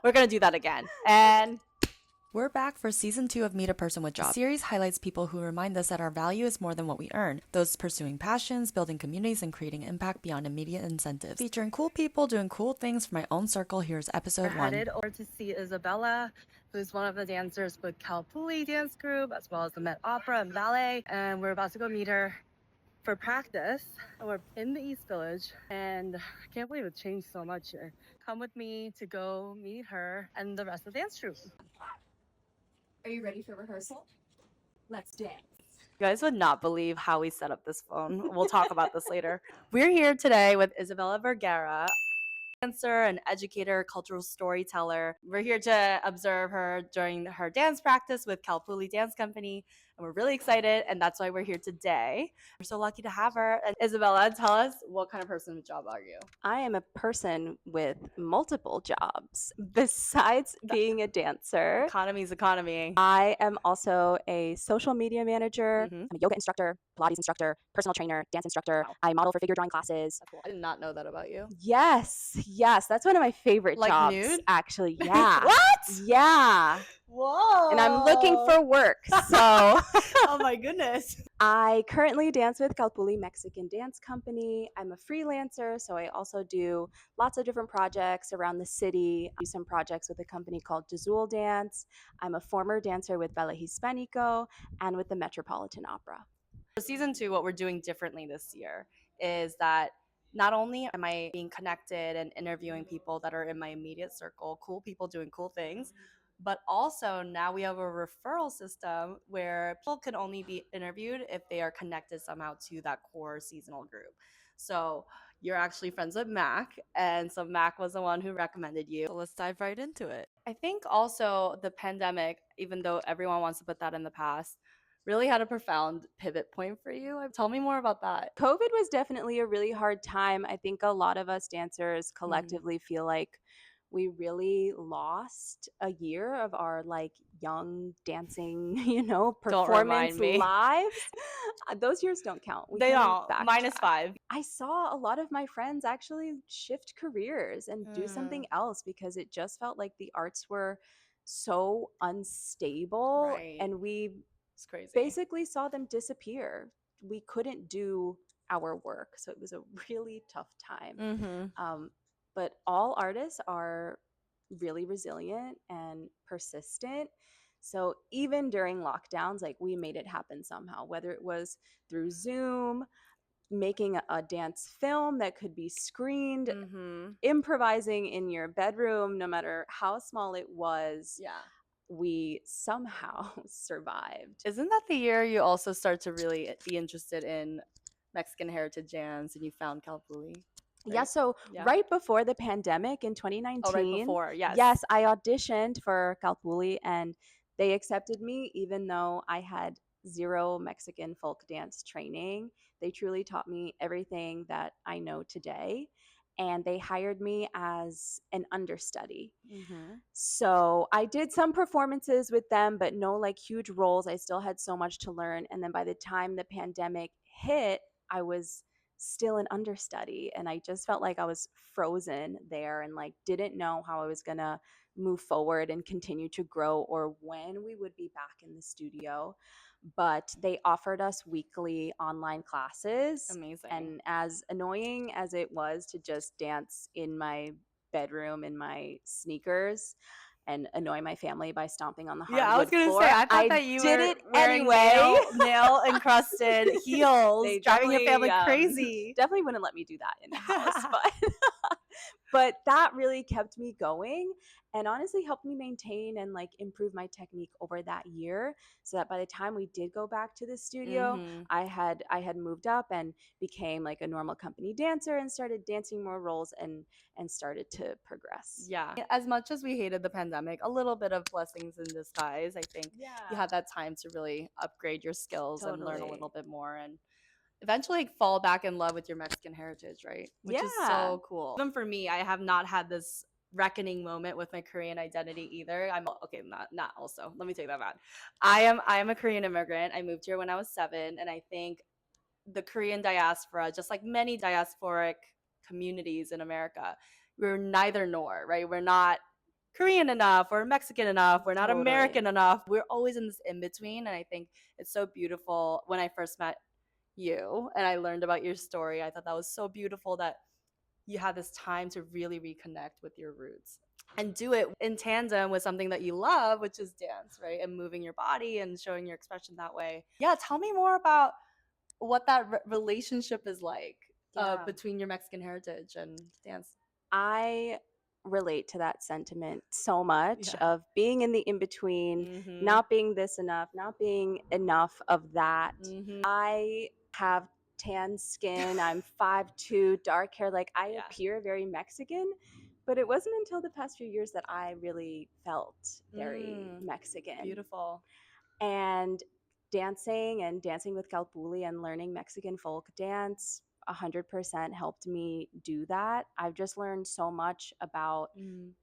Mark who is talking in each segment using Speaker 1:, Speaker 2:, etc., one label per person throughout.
Speaker 1: We're going to do that again. And
Speaker 2: we're back for season 2 of Meet a Person with Job. The series highlights people who remind us that our value is more than what we earn. Those pursuing passions, building communities, and creating impact beyond immediate incentives. Featuring cool people doing cool things from my own circle, here's episode 1.
Speaker 3: We're headed over to see Isabella, who's one of the dancers with Calpulli Dance Group, as well as the MetOpera and Ballet. And we're about to go meet her for practice. We're in the East Village, and I can't believe it's changed so much here. Come with me to go meet her and the rest of the dance troupe.
Speaker 4: Are you ready for rehearsal? Let's dance.
Speaker 1: you guys would not believe how we set up this phone. We'll talk about this later. We're here today with Isabella Vergara, dancer, an educator, cultural storyteller. We're here to observe her during her dance practice with Calpulli Dance Company, and we're really excited, and that's why we're here today. We're so lucky to have her. And Isabella, tell us, what kind of person with job are you?
Speaker 5: I am a person with multiple jobs. Besides being a dancer,
Speaker 1: Economy's economy.
Speaker 5: I am also a social media manager.
Speaker 1: Mhm.
Speaker 5: I'm a yoga instructor, Pilates instructor, personal trainer, dance instructor.
Speaker 1: Wow.
Speaker 5: I model for figure drawing classes.
Speaker 1: That's cool. I did not know that about you.
Speaker 5: Yes, that's one of my favorite
Speaker 1: Like
Speaker 5: jobs.
Speaker 1: nude?
Speaker 5: Actually, yeah.
Speaker 1: What?
Speaker 5: Yeah.
Speaker 1: Whoa.
Speaker 5: And I'm looking for work, so.
Speaker 1: Oh my goodness.
Speaker 5: I currently dance with Calpulli Mexican Dance Company. I'm a freelancer, so I also do lots of different projects around the city. I do some projects with a company called Jazul Dance. I'm a former dancer with Ballet Hispanico and with the Metropolitan Opera.
Speaker 1: For season 2, what we're doing differently this year is that not only am I being connected and interviewing people that are in my immediate circle, cool people doing cool things, but also now we have a referral system where people can only be interviewed if they are connected somehow to that core seasonal group. So you're actually friends with Mac, and so Mac was the one who recommended you.
Speaker 2: So let's dive right into it.
Speaker 1: I think also the pandemic, even though everyone wants to put that in the past, really had a profound pivot point for you. Tell me more about that.
Speaker 5: COVID was definitely a really hard time. I think a lot of us dancers collectively feel like we really lost a year of our young dancing, performance lives. Those years don't count.
Speaker 1: They don't. -5.
Speaker 5: I saw a lot of my friends actually shift careers and do something else because it just felt like the arts were so unstable, and we basically saw them disappear. We couldn't do our work, so it was a really tough time. But all artists are really resilient and persistent. So even during lockdowns, we made it happen somehow, whether it was through Zoom, making a dance film that could be screened, improvising in your bedroom, no matter how small it was.
Speaker 1: Yeah.
Speaker 5: We somehow survived.
Speaker 1: Isn't that the year you also start to really be interested in Mexican heritage dance and you found Calpulli?
Speaker 5: Right? Yeah, so right before the pandemic in 2019.
Speaker 1: Oh, right before, yes.
Speaker 5: Yes, I auditioned for Calpulli and they accepted me even though I had zero Mexican folk dance training. They truly taught me everything that I know today. And they hired me as an understudy. So I did some performances with them, but no huge roles. I still had so much to learn. And then by the time the pandemic hit, I was still an understudy, and I just felt like I was frozen there and didn't know how I was gonna move forward and continue to grow or when we would be back in the studio. But they offered us weekly online classes.
Speaker 1: Amazing.
Speaker 5: And as annoying as it was to just dance in my bedroom in my sneakers and annoy my family by stomping on the hardwood
Speaker 1: I was gonna
Speaker 5: floor,
Speaker 1: say, I thought that you
Speaker 5: did
Speaker 1: were
Speaker 5: it
Speaker 1: wearing
Speaker 5: anyway.
Speaker 1: nail encrusted heels, driving your family
Speaker 5: definitely,
Speaker 1: crazy.
Speaker 5: Definitely wouldn't let me do that in the house, but that really kept me going and honestly helped me maintain and improve my technique over that year, so that by the time we did go back to the studio, I had moved up and became a normal company dancer and started dancing more roles and started to progress.
Speaker 1: Yeah. As much as we hated the pandemic, a little bit of blessings in disguise. I think you had that time to really upgrade your skills and learn a little bit more and eventually fall back in love with your Mexican heritage, right? Which is so cool. Even for me, I have not had this reckoning moment with my Korean identity either. Not also. Let me take that back. I am a Korean immigrant. I moved here when I was 7, and I think the Korean diaspora, just like many diasporic communities in America, we're neither nor, right? We're not Korean enough or Mexican enough. We're not
Speaker 5: Totally.
Speaker 1: American enough. We're always in this in between. And I think it's so beautiful. When I first met you and I learned about your story, I thought that was so beautiful that you had this time to really reconnect with your roots and do it in tandem with something that you love, which is dance, right? And moving your body and showing your expression that way. Yeah, tell me more about what that relationship is like between your Mexican heritage and dance.
Speaker 5: I relate to that sentiment so much
Speaker 1: Yeah.
Speaker 5: of being in the in between,
Speaker 1: Mhm.
Speaker 5: not being this enough, not being enough of that.
Speaker 1: Mhm.
Speaker 5: I have tan skin, I'm 5'2", dark hair, like I
Speaker 1: Yeah.
Speaker 5: appear very Mexican, but it wasn't until the past few years that I really felt very Mexican.
Speaker 1: Beautiful.
Speaker 5: And dancing with Calpulli and learning Mexican folk dance 100% helped me do that. I've just learned so much about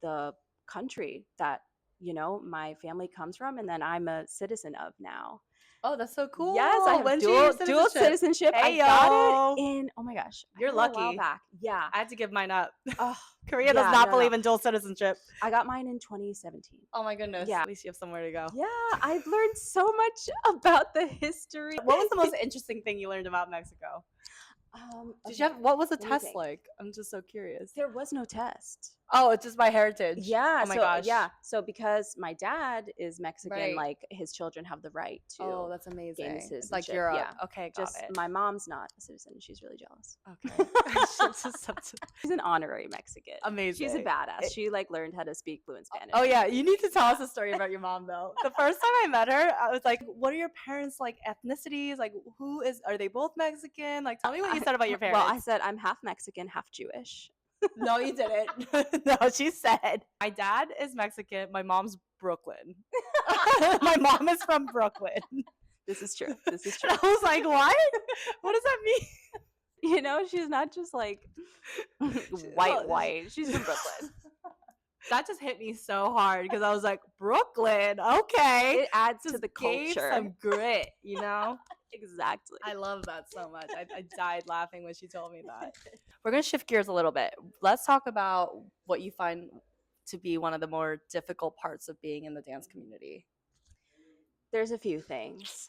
Speaker 5: the country that, my family comes from and then I'm a citizen of now.
Speaker 1: Oh, that's so cool.
Speaker 5: Yes, I have
Speaker 1: When'd you get your
Speaker 5: dual citizenship.
Speaker 1: Hey,
Speaker 5: I got
Speaker 1: yo.
Speaker 5: it in, oh my gosh,
Speaker 1: You're
Speaker 5: I got it a while
Speaker 1: lucky.
Speaker 5: back. Yeah.
Speaker 1: I had to give mine up.
Speaker 5: Oh,
Speaker 1: Korea does not believe in dual citizenship.
Speaker 5: I got mine in 2017.
Speaker 1: Oh my goodness.
Speaker 5: Yeah.
Speaker 1: At least you have somewhere to go.
Speaker 5: Yeah, I've learned so much about the history.
Speaker 1: What was the most interesting thing you learned about Mexico? Did you have, what was the test like? I'm just so curious.
Speaker 5: There was no test.
Speaker 1: Oh, it's just by heritage.
Speaker 5: Yeah.
Speaker 1: Oh my gosh.
Speaker 5: Yeah. So because my dad is Mexican,
Speaker 1: Right.
Speaker 5: like his children have the right to.
Speaker 1: Oh, that's amazing.
Speaker 5: gain
Speaker 1: It's
Speaker 5: citizenship.
Speaker 1: like Europe.
Speaker 5: Yeah.
Speaker 1: Okay, got
Speaker 5: Just
Speaker 1: it.
Speaker 5: my mom's not a citizen. She's really jealous.
Speaker 1: Okay.
Speaker 5: She's an honorary Mexican.
Speaker 1: Amazing.
Speaker 5: She's a badass. She like learned how to speak fluent Spanish.
Speaker 1: Oh yeah, you need to tell us a story about your mom though. The first time I met her, I was like, "What are your parents like ethnicities? Like, are they both Mexican? Like, tell me what you said about your parents."
Speaker 5: Well, I said I'm half Mexican, half Jewish.
Speaker 1: No, you didn't. No, she said my dad is Mexican. My mom's Brooklyn. My mom is from Brooklyn.
Speaker 5: This is true. This is true.
Speaker 1: And I was like, what? What does that mean?
Speaker 5: She's not just like white. She's from Brooklyn.
Speaker 1: That just hit me so hard because I was like, Brooklyn, okay.
Speaker 5: It adds
Speaker 1: Just
Speaker 5: to the
Speaker 1: gave
Speaker 5: culture.
Speaker 1: some grit, you know?
Speaker 5: Exactly.
Speaker 1: I love that so much. I died laughing when she told me that. We're going to shift gears a little bit. Let's talk about what you find to be one of the more difficult parts of being in the dance community.
Speaker 5: There's a few things.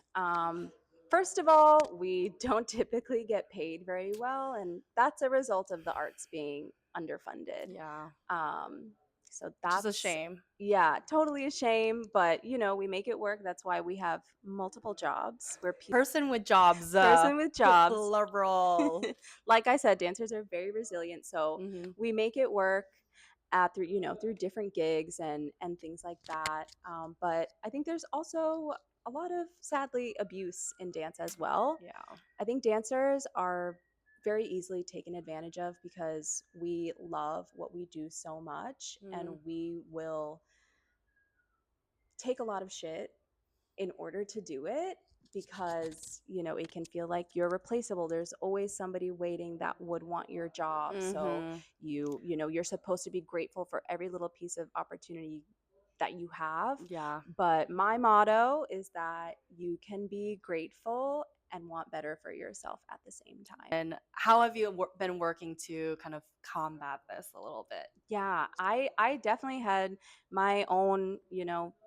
Speaker 5: First of all, we don't typically get paid very well, and that's a result of the arts being underfunded.
Speaker 1: Yeah.
Speaker 5: So that's
Speaker 1: a shame.
Speaker 5: Yeah, totally a shame, but we make it work. That's why we have multiple jobs. We're
Speaker 1: person with jobs. Plural.
Speaker 5: Like I said, dancers are very resilient, so we make it work through different gigs and things like that. But I think there's also a lot of, sadly, abuse in dance as well.
Speaker 1: Yeah.
Speaker 5: I think dancers are very easily taken advantage of because we love what we do so much and we will take a lot of shit in order to do it because it can feel like you're replaceable. There's always somebody waiting that would want your job. So you're supposed to be grateful for every little piece of opportunity that you have.
Speaker 1: Yeah.
Speaker 5: But my motto is that you can be grateful and want better for yourself at the same time.
Speaker 1: And how have you been working to kind of combat this a little bit?
Speaker 5: Yeah, I definitely had my own,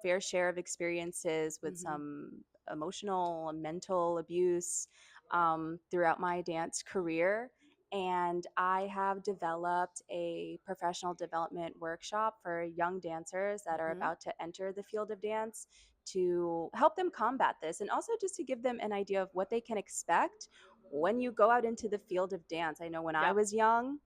Speaker 5: fair share of experiences with some emotional and mental abuse throughout my dance career. And I have developed a professional development workshop for young dancers that are about to enter the field of dance to help them combat this and also just to give them an idea of what they can expect when you go out into the field of dance. I know when I was young,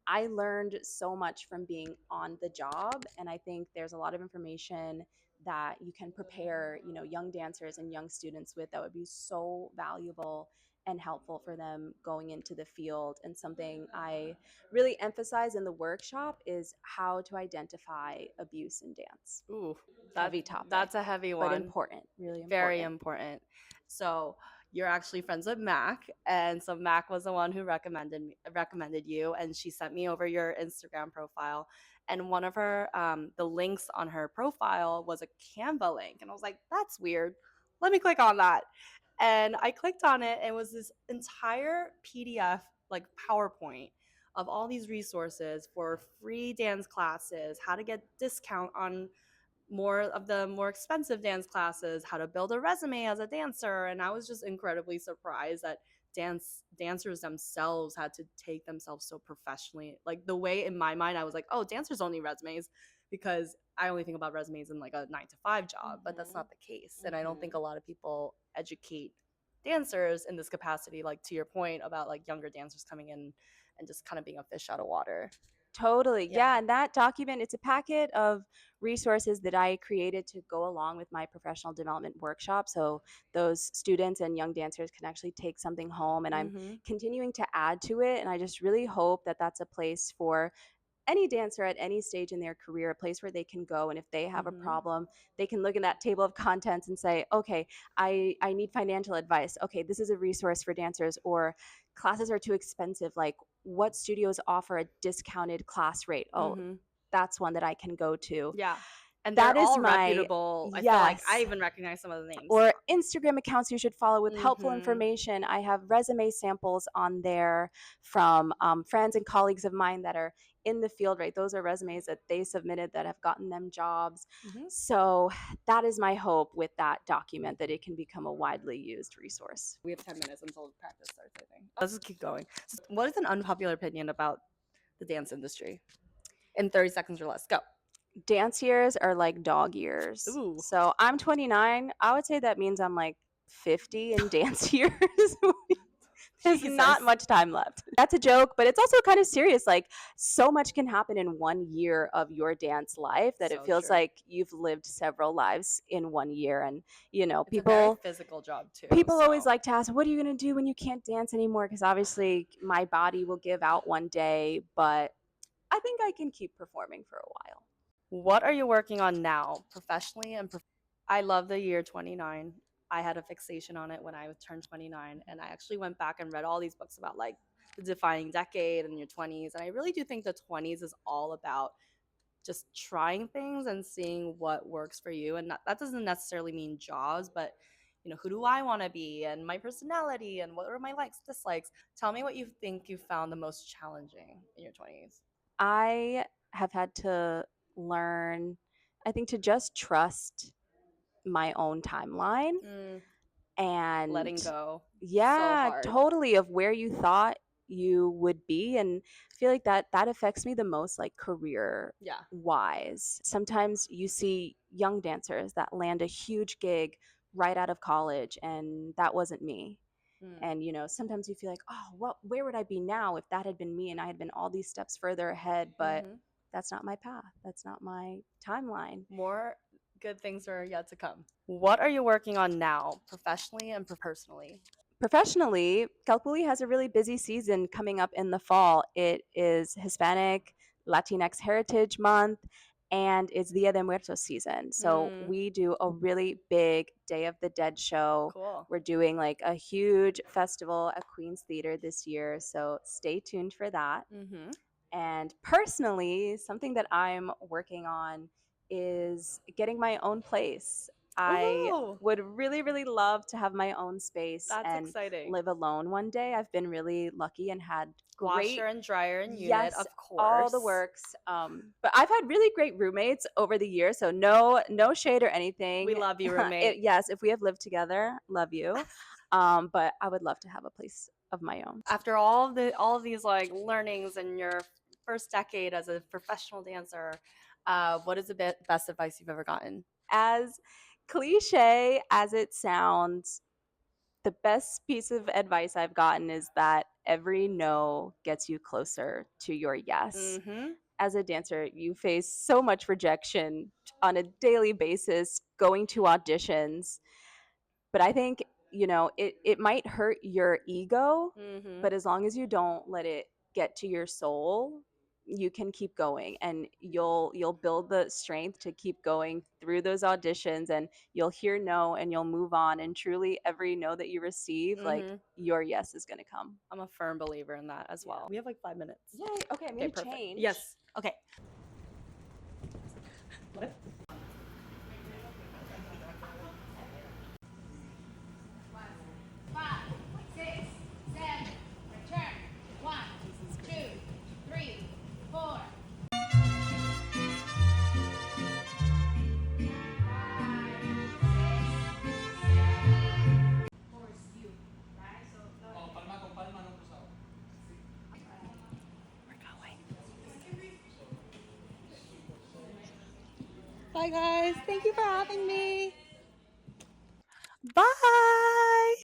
Speaker 5: I learned so much from being on the job, and I think there's a lot of information that you can prepare, young dancers and young students with that would be so valuable and helpful for them going into the field. And something I really emphasize in the workshop is how to identify abuse in dance.
Speaker 1: Ooh,
Speaker 5: heavy topic.
Speaker 1: That's a heavy one.
Speaker 5: But important, really important.
Speaker 1: Very important. So you're actually friends with Mac, and so Mac was the one who recommended you, and she sent me over your Instagram profile, and one of her the links on her profile was a Canva link, and I was like, that's weird. Let me click on that. And I clicked on it, and it was this entire PDF, like PowerPoint, of all these resources for free dance classes, how to get discount on more of the more expensive dance classes, how to build a resume as a dancer. And I was just incredibly surprised that dancers themselves had to take themselves so professionally. Like the way in my mind I was like, oh, dancers don't need resumes, because I only think about resumes in like a 9 to 5 job, but that's not the case. And I don't think a lot of people educate dancers in this capacity, like to your point about like younger dancers coming in and just kind of being a fish out of water.
Speaker 5: Totally. Yeah. And that document, it's a packet of resources that I created to go along with my professional development workshop. So those students and young dancers can actually take something home. And I'm continuing to add to it. And I just really hope that that's a place for any dancer at any stage in their career, a place where they can go. And if they have a problem, they can look in that table of contents and say, okay, I need financial advice. Okay, this is a resource for dancers. Or classes are too expensive. Like, what studios offer a discounted class rate? Oh, that's one that I can go to.
Speaker 1: Yeah. And
Speaker 5: that
Speaker 1: they're
Speaker 5: is
Speaker 1: all
Speaker 5: my,
Speaker 1: reputable.
Speaker 5: yes.
Speaker 1: I feel like I even recognize some of the names.
Speaker 5: Or Instagram accounts you should follow with helpful information. I have resume samples on there from friends and colleagues of mine that are in the field, right? Those are resumes that they submitted that have gotten them jobs. So that is my hope with that document, that it can become a widely used resource.
Speaker 1: We have 10 minutes until practice starts, I think. Let's just keep going. So what is an unpopular opinion about the dance industry? In 30 seconds or less. Go.
Speaker 5: Dance years are like dog years.
Speaker 1: Ooh.
Speaker 5: So I'm 29. I would say that means I'm like 50 in dance years. There's not much time left. That's a joke, but it's also kind of serious. Like, so much can happen in 1 year of your dance life that it feels like you've lived several lives in 1 year. And, you know,
Speaker 1: it's a very physical job too.
Speaker 5: People always like to ask, what are you going to do when you can't dance anymore? Because obviously my body will give out one day, but I think I can keep performing for a while.
Speaker 1: What are you working on now, professionally and I love the year 29. I had a fixation on it when I turned 29, and I actually went back and read all these books about like the defining decade and your 20s. And I really do think the 20s is all about just trying things and seeing what works for you. And that doesn't necessarily mean jobs, but you know, who do I want to be, and my personality, and what are my likes, dislikes. Tell me what you think you found the most challenging in your 20s.
Speaker 5: I have had to learn, I think, to just trust my own timeline and
Speaker 1: letting go.
Speaker 5: Yeah,
Speaker 1: so
Speaker 5: totally, of where you thought you would be. And I feel like that affects me the most, like career wise. Sometimes you see young dancers that land a huge gig right out of college, and that wasn't me. And, you know, sometimes you feel like, oh, where would I be now if that had been me and I had been all these steps further ahead? But that's not my path. That's not my timeline.
Speaker 1: More good things are yet to come. What are you working on now, professionally and personally?
Speaker 5: Professionally, Calpulli has a really busy season coming up in the fall. It is Hispanic Latinx Heritage Month, and it's Dia de Muertos season. So we do a really big Day of the Dead show.
Speaker 1: Cool.
Speaker 5: We're doing like a huge festival at Queen's Theater this year. So stay tuned for that. And personally, something that I'm working on is getting my own place. I would really, really love to have my own space and live alone one day. I've been really lucky and had great
Speaker 1: washer and dryer and unit, of course,
Speaker 5: all the works. But I've had really great roommates over the years, so no shade or anything.
Speaker 1: We love you, roommate.
Speaker 5: Yes, if we have lived together, love you. But I would love to have a place of my own.
Speaker 1: After all of these like learnings in your first decade as a professional dancer, what is the best advice you've ever gotten?
Speaker 5: As cliche as it sounds, the best piece of advice I've gotten is that every no gets you closer to your yes. As a dancer, you face so much rejection on a daily basis, going to auditions. But I think, you know, it might hurt your ego, but as long as you don't let it get to your soul, you can keep going, and you'll build the strength to keep going through those auditions, and you'll hear no and you'll move on, and truly every no that you receive, like your yes is going to come.
Speaker 1: I'm a firm believer in that as well. We have like 5 minutes.
Speaker 5: Yay. Okay, I'm going to change.
Speaker 1: Yes. Okay. What?
Speaker 6: 5, 6, 7, return. 1, 2,
Speaker 1: Bye, guys. Thank you for having me.
Speaker 5: Bye.